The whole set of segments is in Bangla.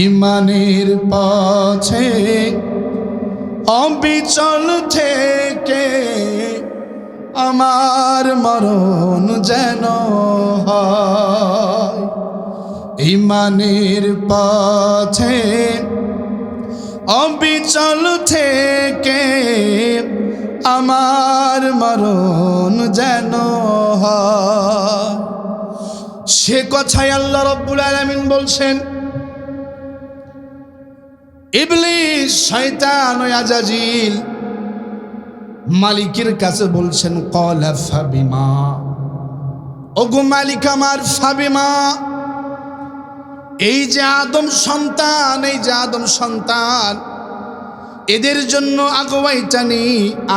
ইমানের পথে অবিচল থেকে আমার মরণ যেন হয়। ইমানের পথে অবিচল থেকে আমার মরণ যেন হয়। সে কথাই আল্লাহ রাব্বুল আলামিন বলছেন, ইবলিস শয়তান ও আজাজিল মালিকের কাছে বলছেন, ক্বালা ফাবিমা, ওগো মালিক আমার, ফাবিমা, এই যে আদম সন্তান এদের জন্য আগুয়াইটানি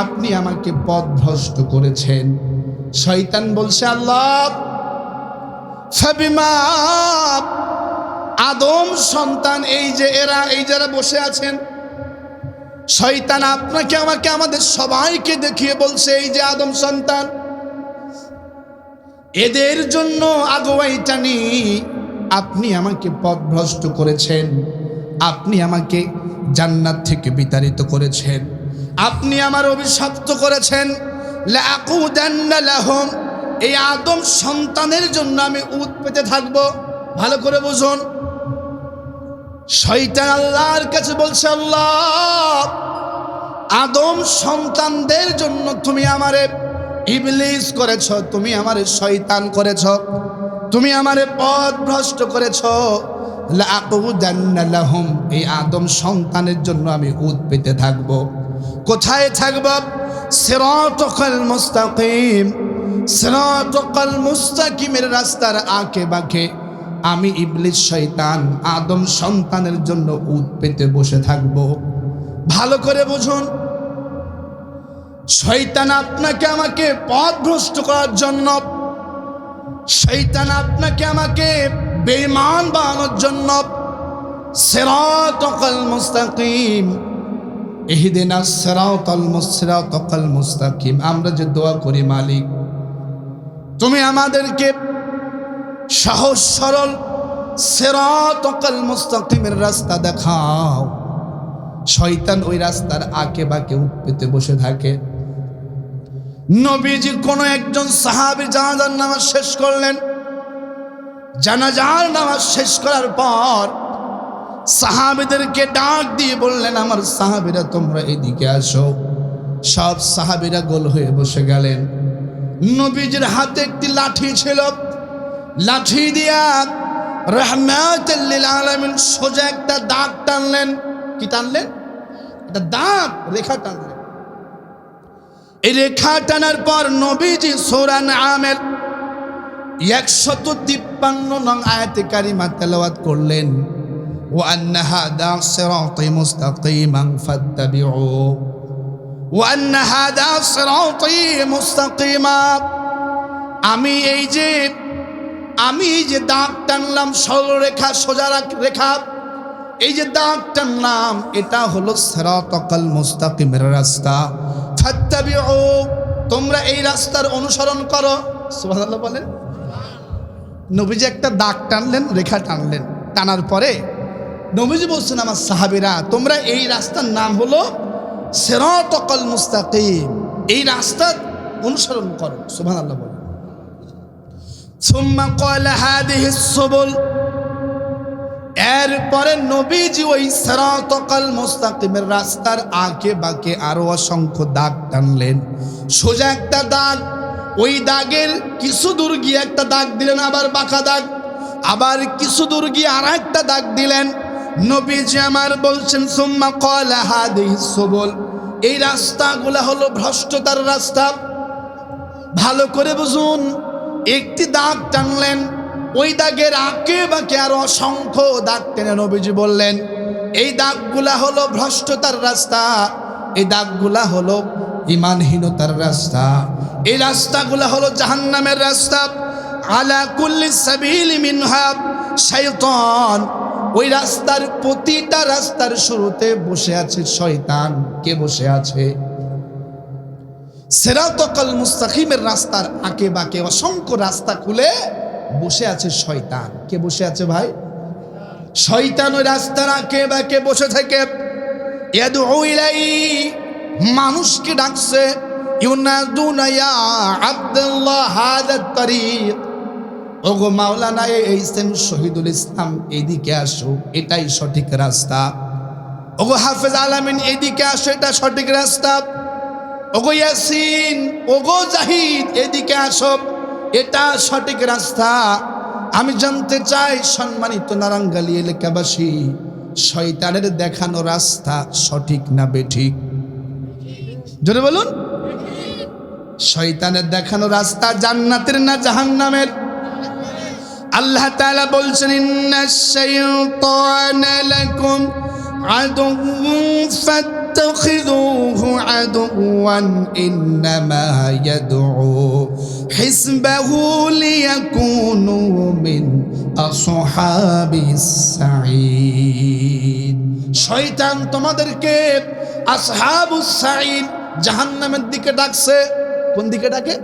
আপনি আমাকে পথভ্রষ্ট করেছেন। শয়তান বলছে, আল্লাহ ফাবিমা, আদম সন্তান এই যে যারা বসে আছেন, শয়তান আপনাকে আমাকে আমাদের সবাইকে দেখিয়ে বলছে, এই যে আদম সন্তান এদের জন্য আগুয়াইটানি আপনি আমাকে পথভ্রষ্ট করেছেন, আপনি আমাকে জান্নাত থেকে বিতাড়িত করেছেন, আপনি আমার অভিশপ্ত করেছেন। লাআকুদান্না লাহুম, এই আদম সন্তানের জন্য আমি উত পেতে থাকবো। ভালো করে বুঝুন, শয়তান আল্লাহর কাছে বলছে, আল্লাহ আদম সন্তানদের জন্য তুমি আমারে ইবলিস করেছ, তুমি আমারে শয়তান করেছ, তুমি আমারে পথভ্রষ্ট করেছ। লাআকুদান্না লাহুম, এই আদম সন্তানের জন্য আমি উত পেতে থাকবো। কোথায় থাকব? সিরাতাল মুস্তাকিম, সিরাতাল মুস্তাকিমের রাস্তার আঁকে বাঁকে আমি ইবলিস শয়তান আদম সন্তানের জন্য উত পেতে বসে থাকব। ভালো করে বুঝুন, শয়তান আপনাকে আমাকে পথভ্রষ্ট করার জন্য, শয়তান আপনাকে আমাকে বেঈমান বানানোর জন্য, সিরাতাল মুস্তাকিম, ইহদিনাস সিরাতাল মুস্তাকিম, আমরা যে দোয়া করি, মালিক তুমি আমাদেরকে সহজ সরল সিরাতাল মুস্তাকিমের রাস্তা দেখাও। শয়তান ওই রাস্তার আঁকে বাঁকে উত পেতে বসে থাকে। নবীজি কোন একজন সাহাবী জানাজার নামাজ শেষ করলেন। জানাজার নামাজ শেষ করার পর সাহাবীদেরকে ডাক দিয়ে বললেন, আমার সাহাবীরা তোমরা এদিকে আসো। সব সাহাবীরা গোল হয়ে বসে গেলেন। নবীজির হাতে একটি লাঠি ছিল, লাঠি দিয়া রাহমাতুল লিল আলামিন সোজা একটা দাগ টানলেন। কি টানলেন? একটা দাগ, রেখা টানলেন। এই রেখা টানার পর নবীজি সূরা আনামের 153 নং আয়াতে কারিমা তেলাওয়াত করলেন, ওয়া আন্না হাদা সিরাতি মুস্তাকিমান ফাত্তাবিউ, ওয়া আন্না হাদা সিরাতি মুস্তাকিমা, আমি এই যে দাগ টানলাম, সরল রেখা, সোজা রেখা, এই যে দাগ টানলাম, এটা হলো সিরাতাল মুস্তাকিমের রাস্তা। ফাত্তাবিউ, তোমরা এই রাস্তার অনুসরণ করো। সুবহানাল্লাহ বলেন। নবীজি একটা দাগ টানলেন, রেখা টানলেন, টানার পরে নবীজি বলছেন, আমার সাহাবীরা তোমরা এই রাস্তার নাম হলো সিরাতাল মুস্তাকিম, এই রাস্তার অনুসরণ করো। সুবহানাল্লাহ বলেন। সুম্মা ক্বালা হাদিহিস সুবুল, এরপরে নবীজি ওই সিরাতাল মুস্তাকিমের রাস্তার আঁকে বাঁকে আরো অসংখ্য দাগ টানলেন। সোজা একটা দাগ, ওই দাগের কিছু দূর গিয়ে একটা দাগ দিলেন, আবার বাঁকা দাগ, আবার কিছু দূর গিয়ে আর একটা দাগ দিলেন। নবীজি আমার বলছেন, সুম্মা ক্বালা হাদিহিস সুবুল, এই রাস্তাগুলা হলো ভ্রষ্টতার রাস্তা। ভালো করে বুঝুন, একটি দাগ টানলেন, ওই দাগের আঁকে বাঁকে আরো অসংখ্য দাগ টেনে নবীজি বললেন, এই দাগগুলা হলো ভ্রষ্টতার রাস্তা, এই দাগগুলা হলো ঈমানহীনতার রাস্তা, এই রাস্তাগুলা হলো জাহান্নামের রাস্তা। আলা কুল্লি সাবিলি মিনহা শাইতান, ওই রাস্তার প্রতিটা রাস্তার শুরুতে বসে আছে শয়তান। কে বসে আছে? সিরাতাল মুস্তাকিমের রাস্তার আঁকে বাঁকে অসংখ্য রাস্তা খুলে বসে আছে শয়তান। কে বসে আছে ভাই? শয়তান ওই রাস্তার আঁকে বাঁকে বসে থেকে ইয়াদউ ইলাই, মানুষকে ডাকছে, ইউনাদুনা ইয়া আব্দুল্লাহ হাযা তারিক, ওগো মাওলানা এইসেন শহীদুল ইসলাম এদিকে আসো, এটাই সঠিক রাস্তা। ওগো হাফেজ আলামিন এদিকে আসো, এটা সঠিক রাস্তা। ওগো ইয়াসিন, ওগো জাহিদ এদিকে আসো, এটা সঠিক রাস্তা। আমি জানতে চাই সম্মানিত নারাঙ্গালী এলাকাবাসী, শয়তানের দেখানো রাস্তা সঠিক না বেঠিক? জোরে বলুন। শয়তানের দেখানো রাস্তা জান্নাতের না জাহান্নামের? আল্লাহ তাআলা বলছেন, ইন্নাশ শাইতানা লাকুম আদুউন ফাত্তাখিযুহু আদুওয়ান ইন্নামা ইয়াদউ হিসবাহু লিয়াকুনু মিন আসহাবিস সাঈদ। শয়তান তোমাদেরকে আসহাবুস সাঈদ, জাহান্নামের দিকে ডাকছে। কোন দিকে ডাকে?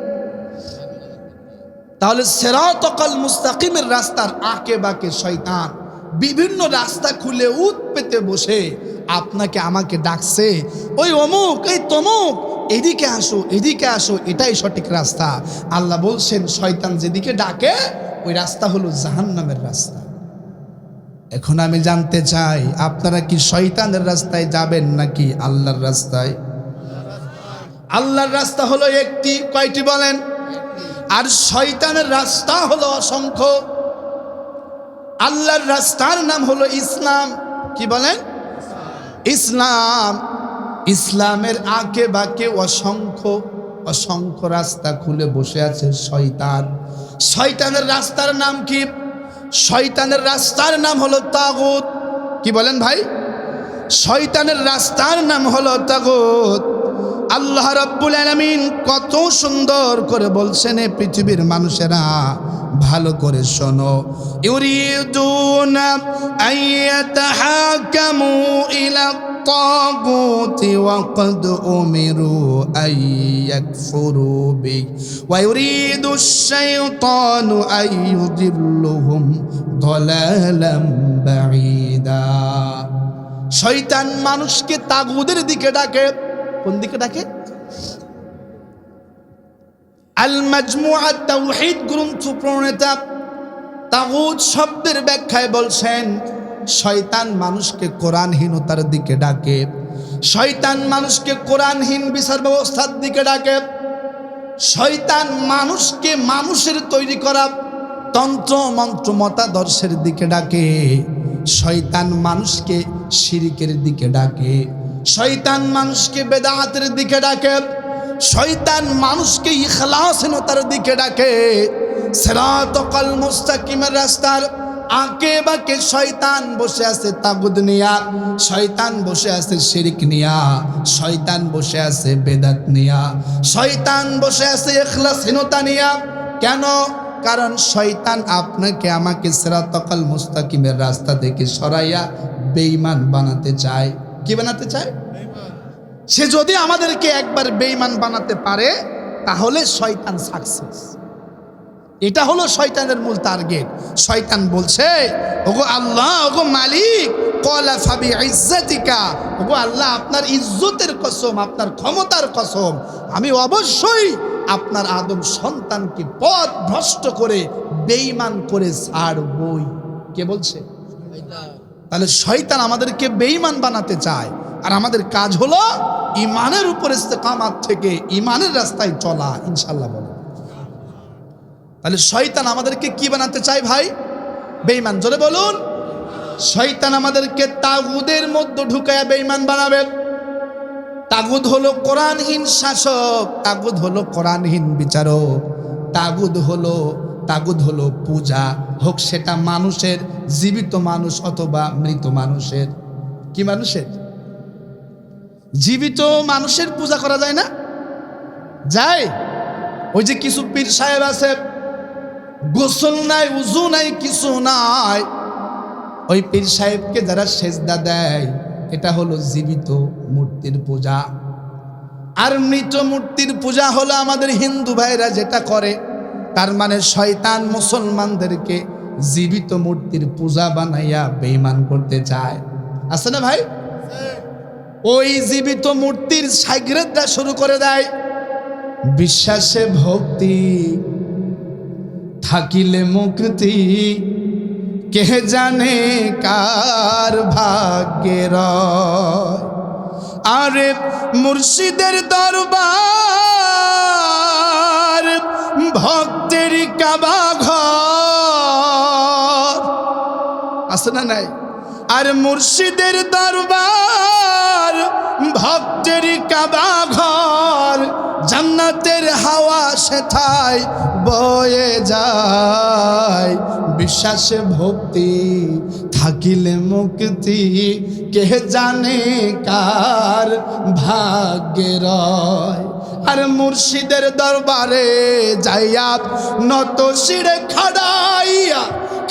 তাহলে সিরাতাল মুস্তাকিমের রাস্তার আঁকে বাঁকে শয়তান বিভিন্ন রাস্তা খুলে উৎ পেতে বসে আপনাকে আমাকে ডাকছে, ওই অমুক এই তমুক এদিকে আসো, এদিকে আসো, এটাই সঠিক রাস্তা। আল্লাহ বলছেন শয়তান যেদিকে ডাকে ওই রাস্তা হলো জাহান্নামের রাস্তা। এখন আমি জানতে চাই আপনারা কি শয়তানের রাস্তায় যাবেন নাকি আল্লাহর রাস্তায়? আল্লাহর রাস্তা হলো একটি, কয়টি বলেন? আর শয়তানের রাস্তা হলো অসংখ্য। আল্লাহর রাস্তার নাম হলো ইসলাম। কি বলেন? ইসলাম। ইসলামের আঁকে বাঁকে অসংখ্য অসংখ্য রাস্তা খুলে বসে আছে শয়তান। শয়তানের রাস্তার নাম কি? শয়তানের রাস্তার নাম হলো তাগুত। কি বলেন ভাই? শয়তানের রাস্তার নাম হলো তাগুত। আল্লাহ রাব্বুল আলামিন কত সুন্দর করে বলছেন, এ পৃথিবীর মানুষেরা ভালো করে শোনো, ইউরিদুনা আইয়াতাহাকামু ইলা তাগুতি ওয়া ক্বাদ উমিরু আইয়াকফুরু বিহি ওয়া ইউরিদুশ শাইতানু আইয়ুদিল্লুহুম দালালাম বাঈদা। শয়তান মানুষকে তাগুদের দিকে ডাকে। কোন দিকে ডাকে? আল মাজমুআ তাওহীদ গ্রন্থ প্রণেতা তাগুত শব্দের ব্যাখ্যায় বলছেন, শয়তান মানুষকে কোরআনহীনতার দিকে ডাকে, শয়তান মানুষকে কোরআনহীন বিচার ব্যবস্থার দিকে ডাকে, শয়তান মানুষকে মানুষের তৈরি করা তন্ত্র মন্ত্র মতাদর্শের দিকে ডাকে, শয়তান মানুষকে শিরকের দিকে ডাকে, শয়তান মানুষকে বেদাতের দিকে ডাকে, শয়তান মানুষকে ইখলাসহীনতার দিকে ডাকে। সিরাতাল মুস্তাকিমের রাস্তার আঁকে বাঁকে শয়তান বসে আছে তাগুত নিয়া, শয়তান বসে আছে শিরক নিয়া, শয়তান বসে আছে বেদাত নিয়া, শয়তান বসে আছে ইখলাসহীনতা নিয়া। কেন? কারণ শয়তান আপনাকে আমাকে সিরাতাল মুস্তাকিমের রাস্তা থেকে সরাইয়া বেঈমান বানাতে চায়। কি বানাতে চায়? সে যদি আমাদেরকে একবার বেঈমান বানাতে পারে তাহলে শয়তান সাকসেস। এটা হলো শয়তানের মূল টার্গেট। শয়তান বলছে, ওগো আল্লাহ, ওগো মালিক, ক্বালা ফাবিইজ্জাতিকা, ওগো আল্লাহ আপনার ইজ্জতের কসম, আপনার ক্ষমতার কসম, আমি অবশ্যই আপনার আদম সন্তানকে পথ ভ্রষ্ট করে বেঈমান করে ছাড়বই। কে বলছে? তাহলে শয়তান আমাদেরকে বেঈমান বানাতে চায়, আর আমাদের কাজ হলো ঈমানের উপর ইস্তেকামাত থেকে ঈমানের রাস্তায় চলা, ইনশাআল্লাহ বলে। তাহলে শয়তান আমাদেরকে কি বানাতে চায় ভাই? বেঈমান। জোরে বলুন। শয়তান আমাদেরকে তাগুদের মধ্যে ঢুকায়া বেঈমান বানাবে। তাগুদ হলো কোরআনহীন শাসক, তাগুদ হলো কোরআনহীন বিচারক, তাগুদ হলো পূজা, হোক সেটা মানুষের, জীবিত মানুষ অথবা মৃত মানুষের। কি মানুষের? জীবিত মানুষের পূজা করা যায় না? যায়। ওই যে কিছু পীর সাহেব আছে, গোসল নাই, উজু নাই, কিছু নাই, ওই পীর সাহেবকে যারা সেজদা দেয় এটা হলো জীবিত মূর্তির পূজা। আর মৃত মূর্তির পূজা হলো আমাদের হিন্দু ভাইরা যেটা করে। তার মানে শয়তান মুসলমানদেরকে জীবিত মূর্তির পূজা বানাইয়া বেঈমান করতে চায়। আছে না ভাই? ওই জীবিত মূর্তির সাইগ্রেদটা শুরু করে দেয়, বিশ্বাসে ভক্তি থাকিলে মুক্তি, কে জানে কার ভাগ্যের। আরে মুর্শিদের দরবার ভক্তের কাবা ঘর, আছে না নাই? আর মুর্শিদের দরবার ভক্তের কাবা ঘর, জান্নাতের হাওয়া সেথায় বয়ে যায়, বিশ্বাসে ভক্তি থাকিলে মুক্তি, কে জানে কার ভাগ্যের। আর মুর্শিদের দরবারে যাইয়া নত শিরে খাড়াইয়া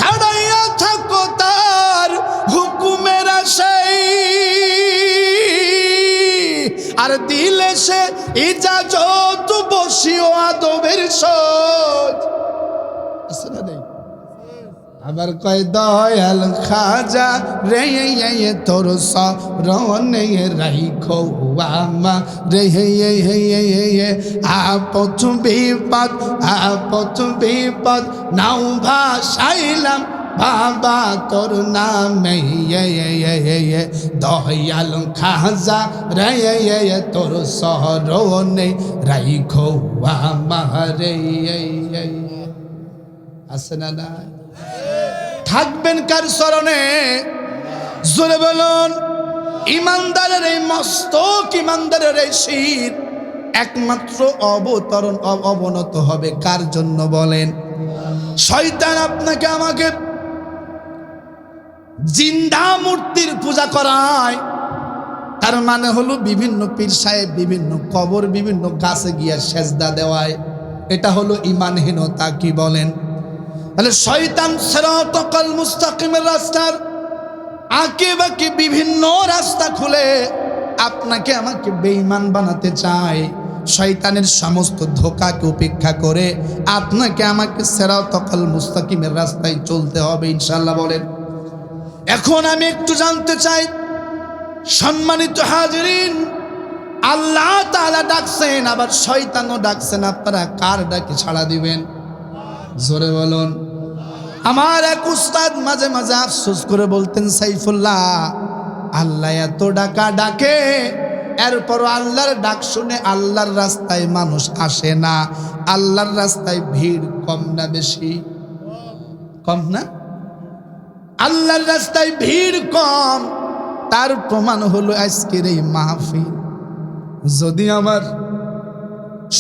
খাড়াইয়া থাকো তার হুকুমের আশায়, আর দিলে সে ইজাজত বসিও আদবের সজ। আছে না নেই? আবার কয় দয়াল খাজা রে তোর সরণে রাইখো আমা রে, আপদ বিপদ নাও ভাসাইলাম বাবা তোর নামে, দয়াল খাজা রে তোর সরণে রাইখো আমা রে। আছে না না? থাকবেন কার চরণে? জোরে বলুন। ইমানদারের এই মস্তক, ইমানদারের এই শির একমাত্র অবনত হবে কার জন্য বলেন? শয়তান আপনাকে আমাকে জিন্দা মূর্তির পূজা করায়, তার মানে হলো বিভিন্ন পীর সাহেব, বিভিন্ন কবর, বিভিন্ন গাছে গিয়া সেজদা দেওয়ায়। এটা হলো ঈমানহীনতা। কি বলেন? তাহলে শয়তান সিরাতাল মুস্তাকিমের রাস্তার আঁকে বাঁকে বিভিন্ন রাস্তা খুলে আপনাকে আমাকে বেঈমান বানাতে চায়। শয়তানের সমস্ত ধোঁকাকে উপেক্ষা করে আপনাকে আমাকে সিরাতাল মুস্তাকিমের রাস্তায় চলতে হবে ইনশাআল্লাহ বলেন। এখন আমি একটু জানতে চাই, সম্মানিত হাজিরিন, আল্লাহ তাআলা ডাকছেন, আবার শয়তানও ডাকছেন, আপনারা কার ডাকে সাড়া দিবেন? জোরে বলুন। আমার এক উস্তাদ মাঝে মাঝে আফসোস করে বলতেন, সাইফুল্লাহ, আল্লাহ এত ডাকা ডাকে, এরপরও আল্লাহর ডাক শুনে আল্লাহর রাস্তায় মানুষ আসে না। আল্লাহর রাস্তায় ভিড় কম না বেশি? কম না? আল্লাহর রাস্তায় ভিড় কম, তার প্রমাণ হলো আজকের এই মাহফিল। যদি আমার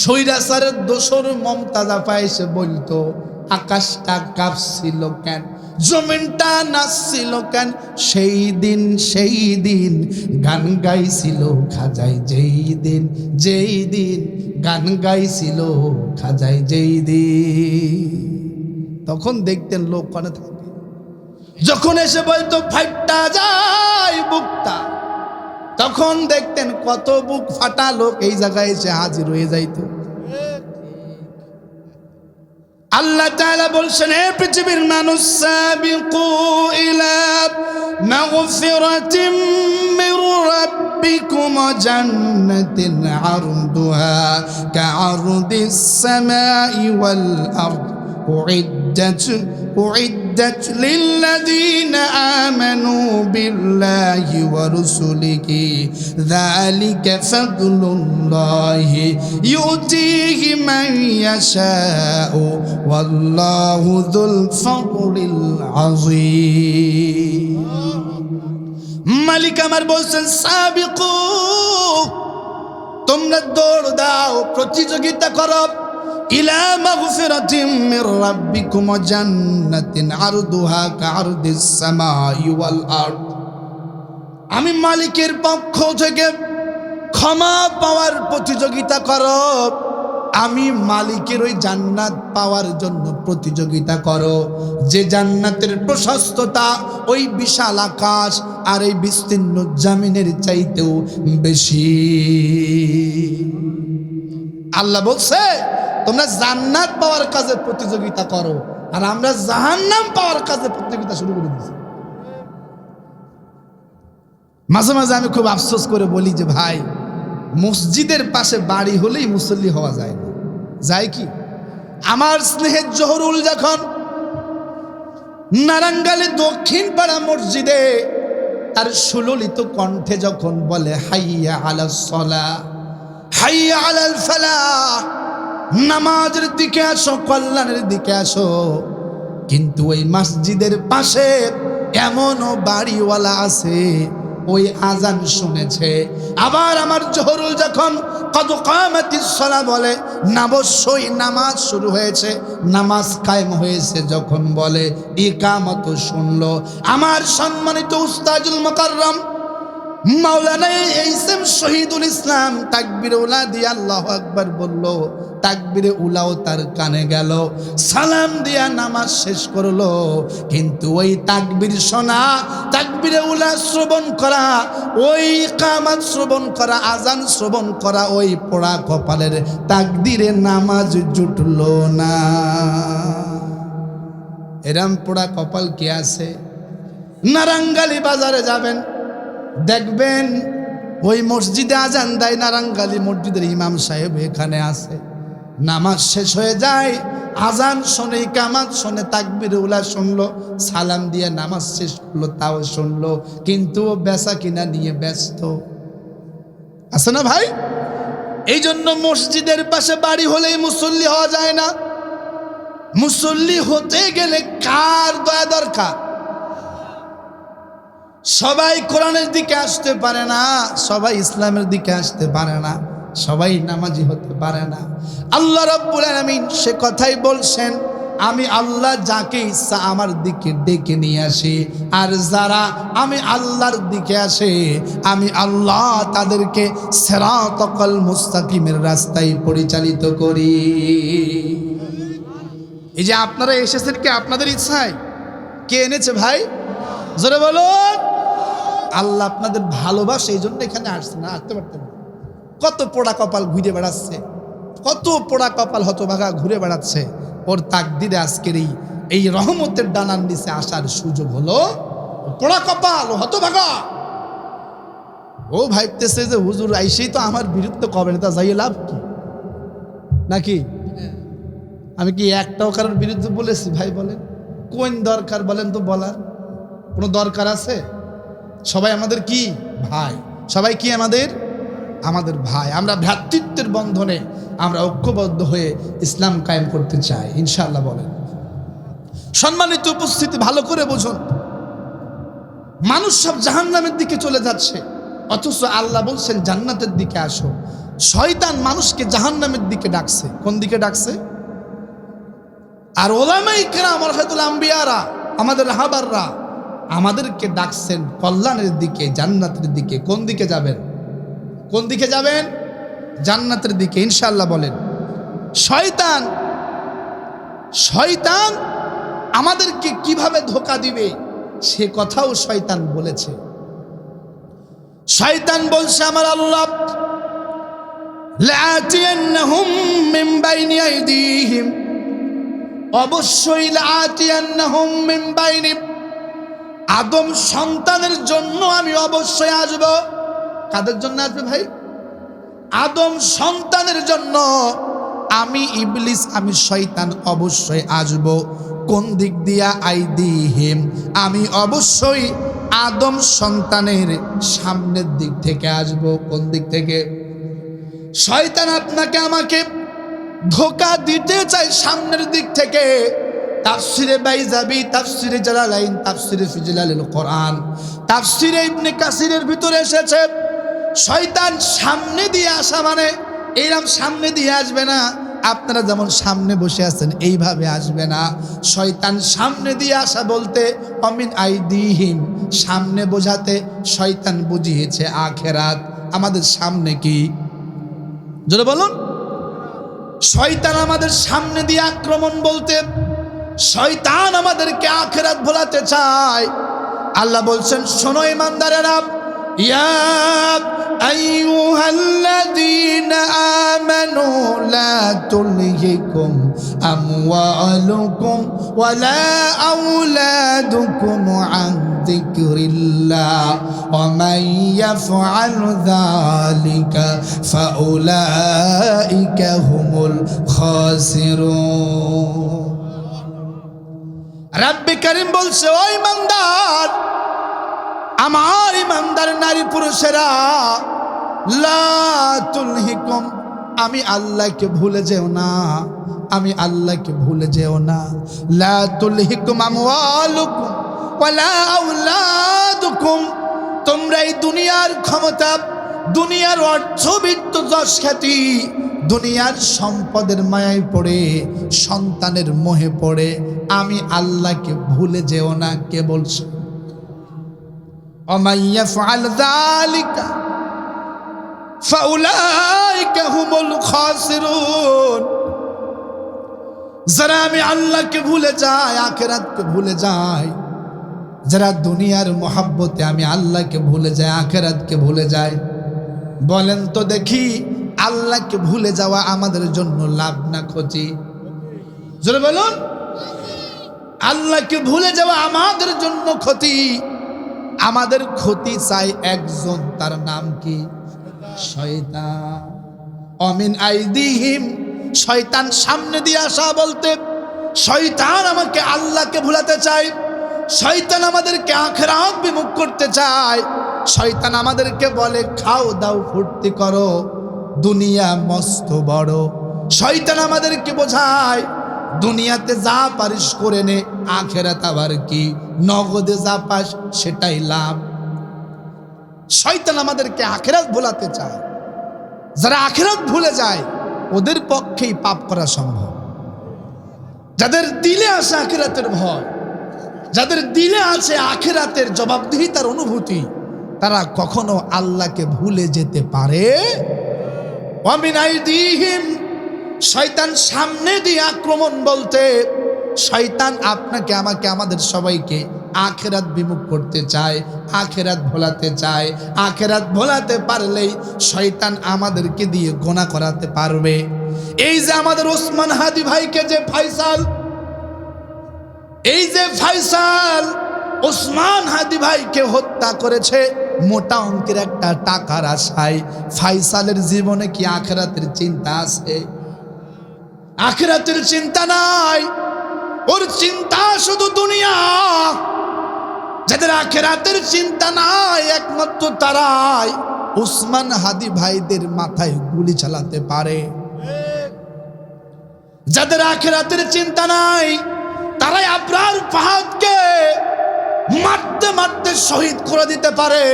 স্বৈরাচারের দোসর মমতাজ আপা এসে বলতো, আকাশটা কাঁপছিল কেন, জমিনটা নাচছিল কেন, সেই দিন গান গাইছিল খাজাই, যেই দিন গান গাইছিল খাজাই, যেই দিন, তখন দেখতেন লোক কানে থাকে। যখন এসে বলতো ফাইটটা যায় বুকটা, তখন দেখতেন কত বুক ফাটা লোক এই জায়গায় এসে হাজির হয়ে যাইতো। আল্লাহ তাআলা বলছেন, হে পৃথিবীর মানুষ, সাবিকু ইলা মাগফিরাতিম মির রাব্বিকুম জান্নাতিন আরদুহা কাআরদিস সামাই ওয়াল আরদ উইদ্দাত লিল্লাযীনা আমানু বিল্লাহি ওয়া রাসূলিহি যালিকা ফাদলুল্লাহি ইউতিহি মান ইয়াশাউ ওয়াল্লাহু যুল ফাদলিল আযীম। মালিক আমার বলছেন, সাবিকু, তোমরা দৌড় দাও, প্রতিযোগিতা করো, ইলা মাগফিরাতিম মির রাব্বিকুম জান্নাতিন আরদুহা কাআরদিস সামাই ওয়াল আরদ। আমি মালিকের পক্ষ থেকে ক্ষমা পাওয়ার প্রতিযোগিতা করো, আমি মালিকের ওই জান্নাত পাওয়ার জন্য প্রতিযোগিতা করো, যে জান্নাতের প্রশস্ততা ওই বিশাল আকাশ আর এই বিস্তীর্ণ জমিনের চাইতেও বেশি। আল্লাহ বলছে, তোমরা জান্নাত পাওয়ার কাজে প্রতিযোগিতা করো, আর আমরা জাহান্নাম পাওয়ার কাজে প্রতিযোগিতা শুরু করে দিয়েছি। মাঝে মাঝে আমি খুব আফসোস করে বলি যে ভাই, মসজিদের পাশে বাড়ি হলেই মুসল্লি হওয়া যায় না, যায় কি? আমার স্নেহের জহরুল যখন নারাঙ্গালে দক্ষিণ পাড়া মসজিদে তার সুললিত কণ্ঠে যখন বলে হাইয়া আলাস সালাহ, হাইয়া আলাল ফালাহ, নামাজের দিকে আসো, কল্যাণের দিকে আসো, কিন্তু ওই মসজিদের পাশে এমনও বাড়িওয়ালা আছে ওই আজান শুনেছে, আবার আমার জহরুল যখন কদ কামাতিস সালাহ বলে, অবশ্যই নামাজ শুরু হয়েছে, নামাজ কায়েম হয়েছে যখন বলে, ইকামত শুনলো। আমার সম্মানিত উস্তাদুল মুকাররম মাওলানা এইসএম শহীদুল ইসলাম তাকবীরে উলা দিয়ে আল্লাহু আকবার বলল, তাকবীরে উলাও তার কানে গেল, সালাম দিয়া নামাজ শেষ করলো। কিন্তু ওই তাকবীর শোনা, তাকবীরে উলা শ্রবণ করা, ওই ইকামত শ্রবণ করা, আজান শ্রবণ করা, ওই পোড়া কপালের তাকদীরে নামাজ জুটলো না। এরম পোড়া কপাল কি আছে? নারাঙ্গালি বাজারে যাবেন, দেখবেন ওই মসজিদে আজান দেয়, নারাঙ্গালি মসজিদের ইমাম সাহেব এখানে আছে, নামাজ শেষ হয়ে যায়, আজান শোনে, ইকামত শোনে, তাকবীরে উলা শুনলো, সালাম দিয়ে নামাজ শেষ করলো, তাও শুনলো, কিন্তু ও বেচা কিনা নিয়ে ব্যস্ত আছে না ভাই? এই জন্য মসজিদের পাশে বাড়ি হলেই মুসল্লি হওয়া যায় না। মুসল্লি হতে গেলে কার দয়া দরকার? সবাই কোরআনের দিকে আসতে পারে না, সবাই ইসলামের দিকে আসতে পারে না, সবাই নামাজি হতে পারে না। আল্লাহ রাব্বুল আলামিন সে কথাই বলছেন, আমি আল্লাহ যাকে ইচ্ছা আমার দিকে ডেকে নিয়ে আসি, আর যারা আমি আল্লাহর দিকে আসে আমি আল্লাহ তাদেরকে সিরাতাল মুস্তাকিমের রাস্তায় পরিচালিত করি। এই যে আপনারা এসেছেন কি আপনাদের ইচ্ছায়? কে এনেছে ভাই? জোরে বলুন। আল্লাহ আপনাদের ভালোবাসে, এই জন্য এখানে আসছে, না আসতে পারতেন। কত পোড়া কপাল ঘুরে বেড়াচ্ছে, কত পোড়া কপাল হতভাগা ঘুরে বেড়াচ্ছে, ওর তাকদিরে আজকের এই রহমতের ডানার নিচে আসার সুযোগ হলো। পোড়া কপাল, হতভাগা, ও ভাবতেছে যে হুজুর আইসেই তো আমার বিরুদ্ধে কবে না, তা যাইয়ে লাভ কি? নাকি আমি কি একটাও কারোর বিরুদ্ধে বলেছি? ভাই বলেন, কোন দরকার বলেন তো বলার? কোনো দরকার আছে? সবাই আমাদের কি ভাই, সবাই কি আমাদের ভাই। আমরা ভ্রাতৃত্বের বন্ধনে আমরা ঐক্যবদ্ধ হয়ে ইসলাম কায়েম করতে চাই ইনশাআল্লাহ। বলেন। সম্মানিত উপস্থিতি, ভালো করে বুঝুন, মানুষ সব জাহান্নামের দিকে চলে যাচ্ছে, অথচ আল্লাহ বলছেন জান্নাতের দিকে আসো। শয়তান মানুষকে জাহান্নামের দিকে ডাকছে। কোন দিকে ডাকছে? আর ওলামায়ে কেরাম ওয়ারাসাতুল আম্বিয়ারা, আমাদের রাহবাররা আমাদেরকে ডাকছেন কল্যাণের দিকে, জান্নাতের দিকে। কোন দিকে যাবেন? কোন দিকে যাবেন? জান্নাতের দিকে ইনশাআল্লাহ। বলেন। শয়তান আমাদেরকে কিভাবে ধোঁকা দিবে সে কথাও শয়তান বলেছে। শয়তান বলছে আমার আল্লাহ, লাআতিয়ান্নাহুম মিন বাইনি আইদিহিম, অবশ্যই লাআতিয়ান্নাহুম মিন বাইনি, আদম সন্তানের জন্য আমি অবশ্যই আসব। কাদের জন্য আসবে ভাই? আদম সন্তানের জন্য আমি ইবলিস, আমি শয়তান অবশ্যই আসব। কোন দিক দিয়া? আইদিহিম, আমি অবশ্যই আদম সন্তানের সামনের দিক থেকে আসব। কোন দিক থেকে? শয়তান আপনাকে আমাকে ধোঁকা দিতে চাই সামনের দিক থেকে। তাফসিরে বাইজাবি, তাফসিরে জালালাইন, তাফসিরে ফিজিলালিল কোরআন, তাফসিরে ইবনে কাসিরের ভিতরে এসেছে শয়তান সামনে দিয়ে আসা মানে এইরকম সামনে দিয়ে আসবে না, আপনারা যেমন সামনে বসে আছেন এইভাবে আসবে না। শয়তান সামনে দিয়ে আসা বলতে অমিন আইদিহিম, সামনে বোঝাতে শয়তান বুঝিয়েছে আখিরাত। আমাদের সামনে কি? জোরে বলুন। শয়তান আমাদের সামনে দিয়ে আক্রমণ বলতে শয়তান আমাদেরকে আখিরাত ভোলাতে চায়। আল্লাহ বলছেন, শোনো ইমানদারেরা, ইয়া আইয়ুহাল্লাযীনা আমানু লা তুলহিকুম আমওয়ালুকুম ওয়ালা আওলাদুকুম আন যিকরিল্লাহ ওয়া মান ইয়াফআল যালিকা ফাউলাইকা হুমুল খাসিরুন। রাব্বে কারীম বলছে, ও ইমানদার, আমার ইমানদার নারী পুরুষেরা, লা তুলহিকুম, আমি আল্লাহকে ভুলে যেও না, আমি আল্লাহকে ভুলে যেও না। লা তুলহিকুম আমওয়ালুকুম ওয়ালা আওলাদুকুম, তোমরা এই দুনিয়ার ক্ষমতা, দুনিয়ার অর্থ, বিত্ত, যশ, খ্যাতি, দুনিয়ার সম্পদের মায়ায় পড়ে, সন্তানের মোহে পড়ে আমি আল্লাহকে ভুলে যেও না। কে বলছে? ওয়া ইয়াফআল যালিকা ফাউলাইকা হুমুল খাসিরুন। যারা আমি আল্লাহকে ভুলে যায়, আখিরাতকে ভুলে যায়, যারা দুনিয়ার মহব্বতে আমি আল্লাহকে ভুলে যায়, আখিরাতকে ভুলে যায়, বলেন তো দেখি আল্লাহকে ভুলে যাওয়া আমাদের জন্য লাভ না ক্ষতি? জোরে বলুন। আল্লাহকে ভুলে যাওয়া আমাদের জন্য ক্ষতি। আমাদের ক্ষতি চাই একজন, তার নাম কি? শয়তান। অমিন আইদিহিম, শয়তান সামনে দিয়ে আসা বলতে শয়তান আমাকে আল্লাহকে ভুলাতে চায়, শয়তান আমাদেরকে আখিরাত বিমুখ করতে চায়, শয়তান আমাদেরকে বলে খাও দাও ফুর্তি করো, দুনিয়া মস্ত বড়। শয়তান আমাদেরকে বোঝায় দুনিয়াতে যা পারিস করে নে, আখিরাত আবার কি, নগদে যা পাস সেটাই লাভ। শয়তান আমাদেরকে আখিরাত ভুলাতে চায়। যারা আখিরাত ভুলে যায় ওদের পক্ষেই পাপ করা সম্ভব। যাদের দিলে আছে আখিরাতের ভয়, যাদের দিলে আছে আখিরাতের জবাবদিহিতার অনুভূতি, তারা কখনো আল্লাহকে ভুলে যেতে পারে। ওয়ামিন আইদিহিম, শয়তান সামনে দিয়ে আক্রমণ বলতে শয়তান আপনাকে, আমাকে, আমাদের সবাইকে আখিরাত বিমুখ করতে চায়, আখিরাত ভোলাতে চায়। আখিরাত ভোলাতে পারলেই শয়তান আমাদেরকে দিয়ে গোনা করাতে পারবে। এই যে আমাদের ওসমান হাদি ভাইকে যে ফাইসাল, এই যে ফাইসাল ওসমান হাদি ভাইকে হত্যা করেছে মোটা অঙ্কের একটা টাকার আশায়, ফাইসালের জীবনে কি আখিরাতের চিন্তা আছে? আখিরাতের চিন্তা নাই, ওর চিন্তা শুধু দুনিয়া। যাদের আখিরাতের চিন্তা নাই একমাত্র তারাই ওসমান হাদি ভাইদের মাথায় গুলি চালাতে পারে। যাদের আখিরাতের চিন্তা নাই তারাই আবরার ফাহাদকে মারতে মারতে শহীদ করে দিতে পারে।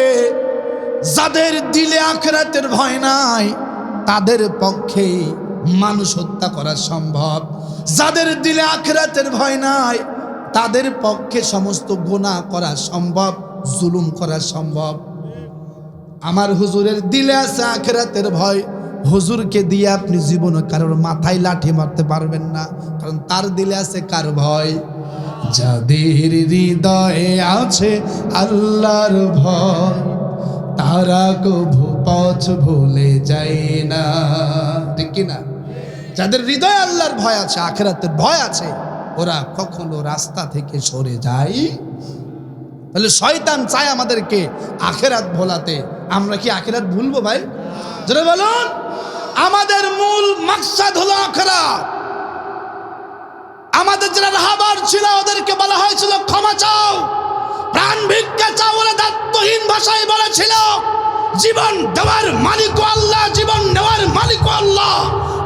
যাদের দিলে আখিরাতের ভয় নাই তাদের পক্ষে মানুষ হত্যা করা সম্ভব। যাদের দিলে আখিরাতের ভয় নাই তাদের পক্ষে সমস্ত গুনাহ করা সম্ভব, জুলুম করা সম্ভব। আমার হুজুরের দিলে আছে আখিরাতের ভয়। হুজুরকে দিয়ে আপনি জীবনে কারোর মাথায় লাঠি মারতে পারবেন না, কারণ তার দিলে আছে কার ভয়? যাদের হৃদয়ে আছে আল্লাহর ভয় তারা কভু পথ ভুলে যায় না, ঠিক কি না? যাদের হৃদয়ে আল্লাহর ভয় আছে, আখিরাতের ভয় আছে, ওরা কখনো রাস্তা থেকে সরে যায়। তাহলে শয়তান চায় আমাদেরকে আখিরাত ভোলাতে। আমরা কি আখিরাত ভুলবো ভাই? যারা বলুন আমাদের মূল মাকসাদ হলো আখিরাত। আমাদের যারা রাহাবার ছিল ওদেরকে বলা হয়েছিল ক্ষমা চাও, প্রাণ ভিক্ষা চাও, ওরা দায়িত্বহীন ভাষায় বলেছিল জীবন দেওয়ার মালিক আল্লাহ, জীবন নেওয়ার মালিক আল্লাহ।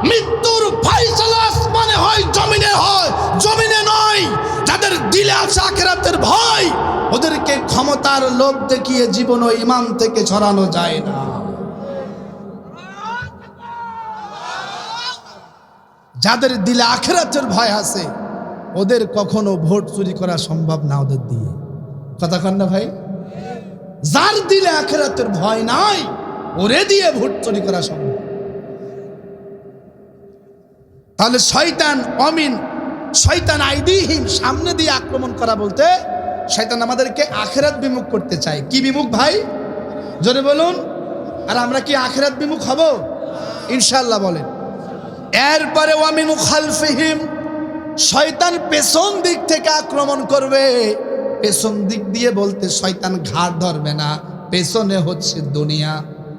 মৃত্যুর ফয়সালা আসমানে হয়, জমিনে হয়, জমিনে নয়। যাদের দিলে আছে আখিরাতের ভয় ওদেরকে ক্ষমতার লোভ দেখিয়ে জীবন ও ঈমান থেকে ছড়ানো যায় না। যাদের দিলে আখিরাতের ভয় আছে ওদের কখনো ভোট চুরি করা সম্ভব না ওদের দিয়ে। কথা কন না ভাই? যার দিলে আখিরাতের ভয় নাই ওরে দিয়ে ভোট চুরি করা সম্ভব। তাহলে শয়তান অমিন, শয়তান আইদিহিম, সামনে দিয়ে আক্রমণ করা বলতে শয়তান আমাদেরকে আখিরাত বিমুখ করতে চায়। কি বিমুখ ভাই? জোরে বলুন। আর আমরা কি আখিরাত বিমুখ হব? ইনশাআল্লাহ বলেন। এরপরে ওয়ামিন খালফিহিম, শয়তান পেছন দিক থেকে আক্রমণ করবে। পেছন দিক দিয়ে বলতে শয়তান ঘাড় ধরবে না, পেছনে হচ্ছে দুনিয়া।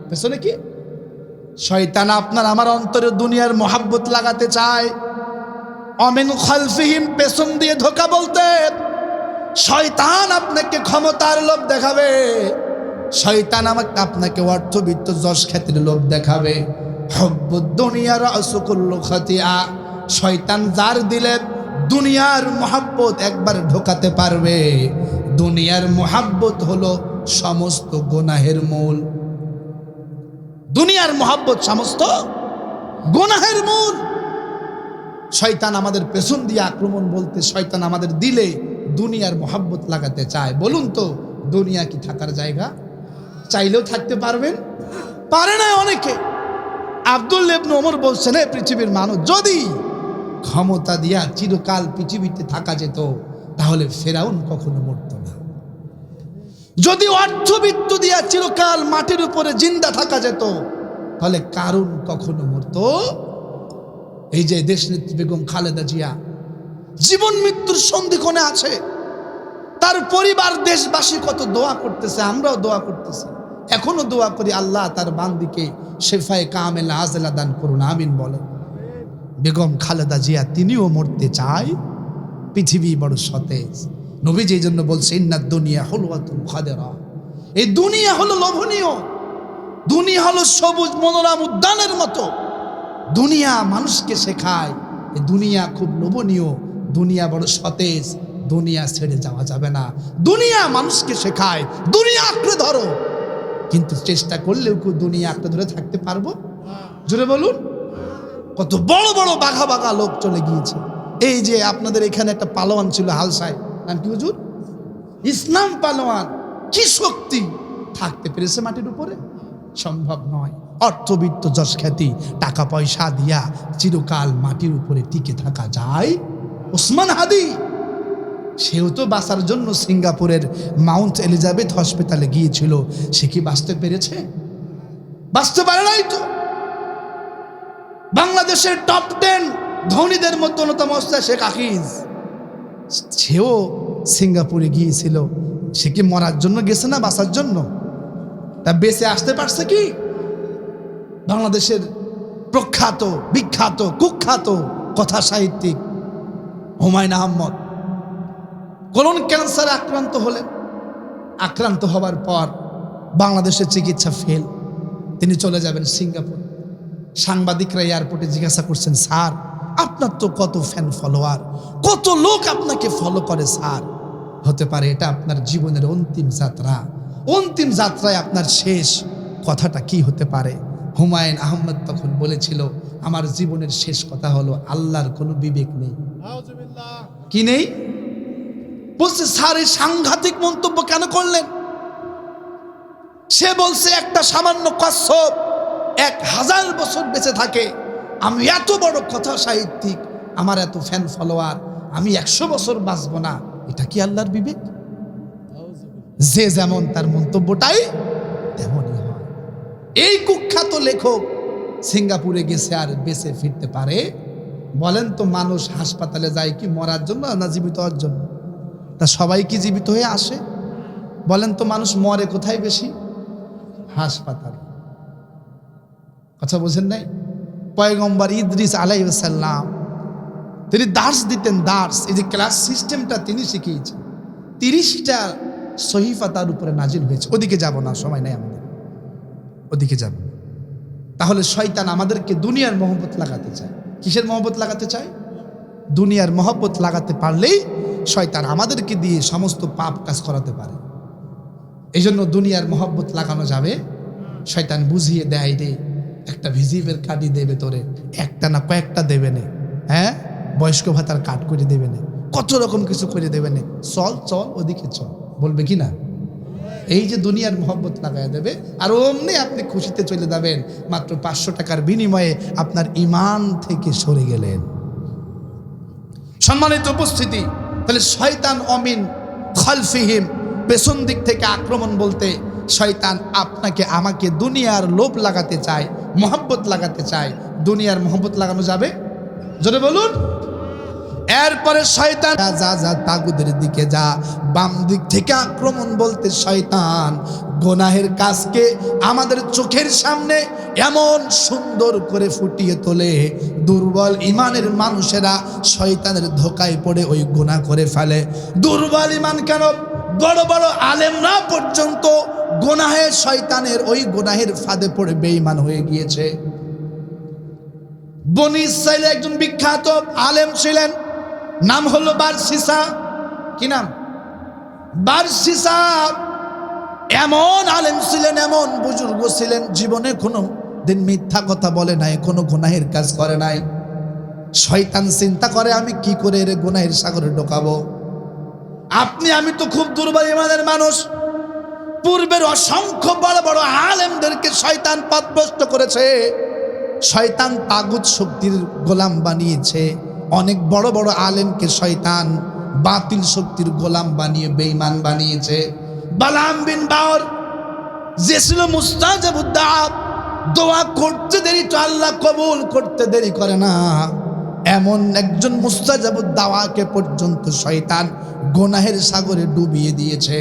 পেছনে কি? শয়তান আপনার আমার অন্তরে দুনিয়ার মোহাব্বত লাগাতে চায়। অমিন খালফিহিম, পেছন দিয়ে ধোকা বলতে শয়তান আপনাকে ক্ষমতার লোভ দেখাবে, শয়তান আপনাকে অর্থবিত্ত যশ খ্যাতির লোভ দেখাবে। হব্বুদ দুনিয়া রাসু কুল্লু খাতিয়া, শয়তান যার দিলে দুনিয়ার মোহাব্বত একবার ঢোকাতে পারবে। দুনিয়ার মোহাব্বত হলো সমস্ত গুনাহের মূল। দুনিয়ার মোহাব্বত সমস্ত গুনাহের মূল। শয়তান আমাদের পেছন দিয়ে আক্রমণ বলতে শয়তান আমাদের দিলে দুনিয়ার মোহাব্বত লাগাতে চায়। বলুন তো, দুনিয়া কি থাকার জায়গা? চাইলেও থাকতে পারবেন? পারে না অনেকে। আব্দুল্লাহ ইবনে ওমর বলছেন, পৃথিবীর মানুষ যদি ক্ষমতা দিয়া চিরকাল পৃথিবীতে থাকা যেত তাহলে ফেরাউন কখনো মরত না। যদি অর্থবিত্ত দিয়া চিরকাল মাটির উপরে জিন্দা থাকা যেত তাহলে কারুন কখনো মরত। এই যে দেশনেত্রী বেগম খালেদা জিয়া জীবন মৃত্যুর সন্ধিক্ষণে আছে, তার পরিবার দেশবাসী কত দোয়া করতেছে, আমরাও দোয়া করতেছি, এখনো দোয়া করি আল্লাহ তার বান্দিকে শেফায়ে কামেল আজলা দান করুন, আমিন বলেন। বেগম খালেদা জিয়া তিনিও মরতে চায়। পৃথিবী বড় সতেজ। নবীজি এই জন্য বলছে ইন্নাদ দুনিয়া হুলওয়াতুন খাদিরা, এই দুনিয়া হলো লোভনীয়, দুনিয়া হলো সবুজ মনোরম উদ্যানের মতো। দুনিয়া মানুষকে শেখায় এই দুনিয়া খুব লোভনীয়, দুনিয়া বড় সতেজ, দুনিয়া ছেড়ে যাওয়া যাবে না। দুনিয়া মানুষকে শেখায় দুনিয়া আঁকড়ে ধরো, কিন্তু চেষ্টা করলেও কেউ দুনিয়া আঁকড়ে ধরে থাকতে পারবো? জোরে বলুন। কত বড় বড় বাঘা বাঘা লোক চলে গিয়েছে। এই যে আপনাদের এখানে একটা পালোয়ান ছিল হালসায়, নাম কি হুজুর? ইসলাম পালোয়ান। কি শক্তি! থাকতে পেরেছে মাটির উপরে? সম্ভব নয়। অর্থবিত্ত যশ খ্যাতি টাকা পয়সা দিয়া চিরকাল মাটির উপরে টিকে থাকা যায়? ওসমান হাদি, সেও তো বাঁচার জন্য সিঙ্গাপুরের মাউন্ট এলিজাবেথ হসপিটালে গিয়েছিল, সে কি বাঁচতে পেরেছে? বাঁচতে পারে নাই তো। বাংলাদেশের টপ 10 ধনীদের মধ্যে অন্যতম শেখ হাফিজ, সেও সিঙ্গাপুরে গিয়েছিল। সে কি মরার জন্য গেছে না বাঁচার জন্য? তা বেঁচে আসতে পারছে কি? বাংলাদেশের প্রখ্যাত বিখ্যাত কুখ্যাত কথা সাহিত্যিক হুমায়ুন আহমদ কোলন ক্যান্সারে আক্রান্ত হবার পর বাংলাদেশের চিকিৎসা ফেল, তিনি চলে যাবেন সিঙ্গাপুর। সাংবাদিকরা এয়ারপোর্টে জিজ্ঞাসা করছেন, স্যার আপনার তো কত ফ্যান ফলোয়ার, কত লোক আপনাকে ফলো করে, স্যার হতে পারে এটা আপনার জীবনের অন্তিম যাত্রা, অন্তিম যাত্রায় আপনার শেষ কথাটা কি হতে পারে? হুমায়ুন আহমদ তখন বলেছিল, আমার জীবনের শেষ কথা হলো আল্লাহর কোনো বিবেক নেই। কি নেই? বলছে, স্যার এই সাংঘাতিক মন্তব্য কেন করলেন? সে বলছে, একটা সামান্য কচ্ছপ 1000 বছর বেঁচে থাকে, আমি এত বড় কথা সাহিত্যিক, আমার এত ফ্যান ফলোয়ার, আমি 100 বছর বাঁচবো না, এটা কি আল্লাহর বিবেক? যে যেমন তার মন্তব্যটাই তেমনই হয়। এই কুখ্যাত লেখক সিঙ্গাপুরে গেছে আর বেঁচে ফিরতে পারে? বলেন তো, মানুষ হাসপাতালে যায় কি মরার জন্য না জীবিত হওয়ার জন্য? তা সবাই কি জীবিত হয়ে আসে? বলেন তো, মানুষ মরে কোথায় বেশি? হাসপাতাল। কথা বোঝেন নাই? পয়গম্বর ইদ্রিস আলাইহিস সালাম তিনি দার্স দিতেন, দার্স, এই যে ক্লাস সিস্টেমটা তিনি শিখিয়েছেন। 30টা সহিফা তার উপরে নাজিল হয়েছে। ওদিকে যাব না, সময় নাই আমাদের, ওদিকে যাব। তাহলে শয়তান আমাদেরকে দুনিয়ার মহব্বত লাগাতে চায়। কিসের মহব্বত লাগাতে চায়? দুনিয়ার মহব্বত লাগাতে পারলেই শয়তান আমাদেরকে দিয়ে সমস্ত পাপ কাজ করাতে পারে। এই জন্য দুনিয়ার মহব্বত লাগানো যাবে। শয়তান বুঝিয়ে দেয় রে, একটা ভিজিবের কার্ডই দেবে তোরে, একটা না কয়েকটা দেবে না, হ্যাঁ বয়স্ক ভাতার কার্ড করে দেবে না, কত রকম কিছু করে দেবে না, চল চল ওদিকে চল, বলবে কি না? এই যে দুনিয়ার মহব্বত লাগাই দেবে, আর অমনি আপনি খুশিতে চলে যাবেন, মাত্র 500 টাকার বিনিময়ে আপনার ঈমান থেকে সরে গেলেন। সম্মানিত উপস্থিতি, তাহলে শয়তান অমিন খালফিহিম, পেছন দিক থেকে আক্রমণ বলতে শয়তান আপনাকে আমাকে দুনিয়ার লোভ লাগাতে চায়, মহব্বত লাগাতে চায়। দুনিয়ার মহব্বত লাগানো যাবে? জোরে বলুন। এরপরে শয়তান যা যা তাগুদের দিকে যা, বাম দিক থেকে আক্রমণ বলতে শয়তান গুনাহের কাজকে আমাদের চোখের সামনে এমন সুন্দর করে ফুটিয়ে তোলে, দুর্বল ইমানের মানুষেরা শয়তানের ধোকায় পড়ে ওই গুনাহ করে ফেলে। দুর্বল ইমান কেন, বড় বড় আলেমরা পর্যন্ত গুনাহে শয়তানের ওই গুনাহের ফাঁদে পড়ে বেঈমান হয়ে গিয়েছে। বনি ইসরাইলের একজন বিখ্যাত আলেম ছিলেন, নাম হলো বারসিসা। কি নাম? বারসিসা। এমন আলেম ছিলেন, এমন বুজুর্গ ছিলেন, জীবনে কোনো দিন মিথ্যা কথা বলে নাই, কোনো গুনাহের কাজ করে নাই। শয়তান চিন্তা করে আমি কি করে এর গুনাহের সাগরে ঢোকাবো। আপনি আমি তো খুব দুর্বল ইমানের মানুষ। পূর্বের অসংখ্য বড় বড় আলেমদেরকে শয়তান পথভ্রষ্ট করেছে, শয়তান তাগুত শক্তির গোলাম বানিয়েছে। অনেক বড় বড় আলেমকে শয়তান বাতিল শক্তির গোলাম বানিয়ে বেঈমান বানিয়েছে। বালাম বিন বাওর যে ছিল মুস্তাজাবুদ দাওয়াত, দোয়া করতে দেরি তো আল্লাহ কবুল করতে দেরি করে না, এমন একজন মুস্তাজাবুদ দাওয়াকে পর্যন্ত শয়তান গুনাহের সাগরে ডুবিয়ে দিয়েছে।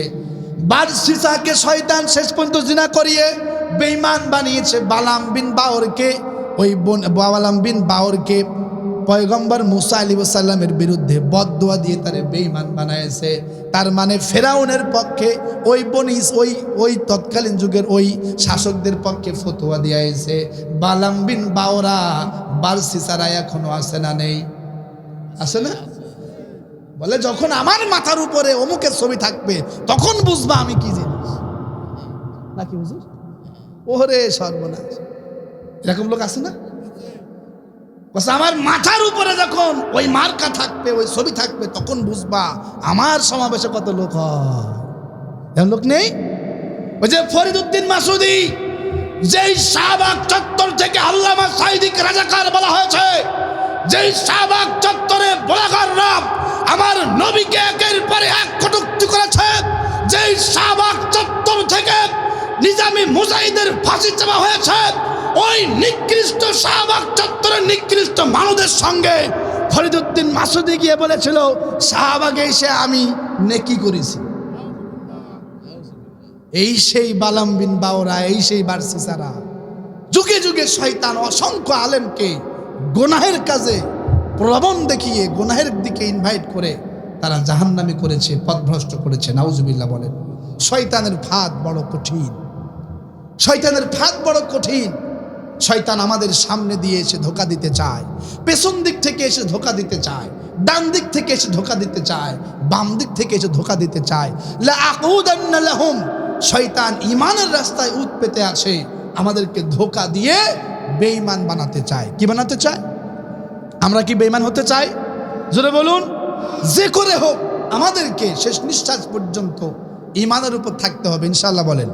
বারসিসাকে শয়তান শেষ পর্যন্ত জিনা করিয়ে বেঈমান বানিয়েছে। বালাম বিন বাওরকে, ওই বালাম বিন বাওরকে পয়গম্বর মুসা আলাইহিস সালামের বিরুদ্ধে বদদোয়া দিয়ে তারে বেঈমান বানায়েছে। তার মানে ফেরাউনের পক্ষে ওই বনিস ওই তৎকালীন যুগের ওই শাসকদের পক্ষে ফতোয়া দিয়েছে। বালাম বিন বাওরা বারসিসারা এখনো আছে না নেই? আছে না? বলে যখন আমার মাথার উপরে অমুকের ছবি থাকবে তখন বুঝবা আমি কি জিনিস। নাকি হুজুর? ওরে সর্বনাশ, এরকম লোক আছে না? আমার মাথার উপরে যখন ওই মার্কা থাকবে, ওই ছবি থাকবে, তখন বুঝবা আমার সমাবেশে কত লোক হয়। এমন লোক নেই? ওই যে ফরিদউদ্দিন মাসুদি, যেই শাহবাগ চত্বর থেকে আল্লামা সাঈদীকে রাজাকার বলা হয়েছে, যেই শাহবাগ চত্বরে ব্লগাররা আমার নবীকে একের পরে এক কটূক্তি করেছে, যেই শাহবাগ চত্বর থেকে নিজামী মুজাহিদের ফাঁসি চাওয়া হয়েছে, ওই নিকৃষ্ট শাহবাগ চত্বরের নিকৃষ্ট মানুষদের সঙ্গে ফরিদউদ্দিন মাসুদি গিয়ে বলেছিল শাহবাগে এসে আমি নেকি করেছি। এই সেই বালাম বিন বাওরা, এই সেই বারসিসারা। যুগে যুগে শয়তান অসংখ্য আলেমকে গুনাহের কাজে প্রলোভন দেখিয়ে গুনাহের দিকে ইনভাইট করে তারা জাহান্নামী করেছে, পথভ্রষ্ট করেছে। নাউজুবিল্লাহ বলেন। শয়তানের ফাঁদ বড় কঠিন, শয়তানের ফাঁদ বড় কঠিন। শয়তান আমাদের সামনে দিয়ে এসে ধোঁকা দিতে চায়, পেছন দিক থেকে এসে ধোঁকা দিতে চায়, ডান দিক থেকে এসে ধোঁকা দিতে চায়, বাম দিক থেকে এসে ধোঁকা দিতে চায়। লা আকুদান্না লাহুম, শয়তান ঈমানের রাস্তায় উৎ পেতে আছে, আমাদেরকে ধোঁকা দিয়ে বেঈমান বানাতে চায়। কি বানাতে চায়? আমরা কি বেঈমান হতে চাই? জোরে বলুন। যে করে হোক আমাদেরকে শেষ নিঃশ্বাস পর্যন্ত ঈমানের উপর থাকতে হবে, ইনশাআল্লাহ বলেন।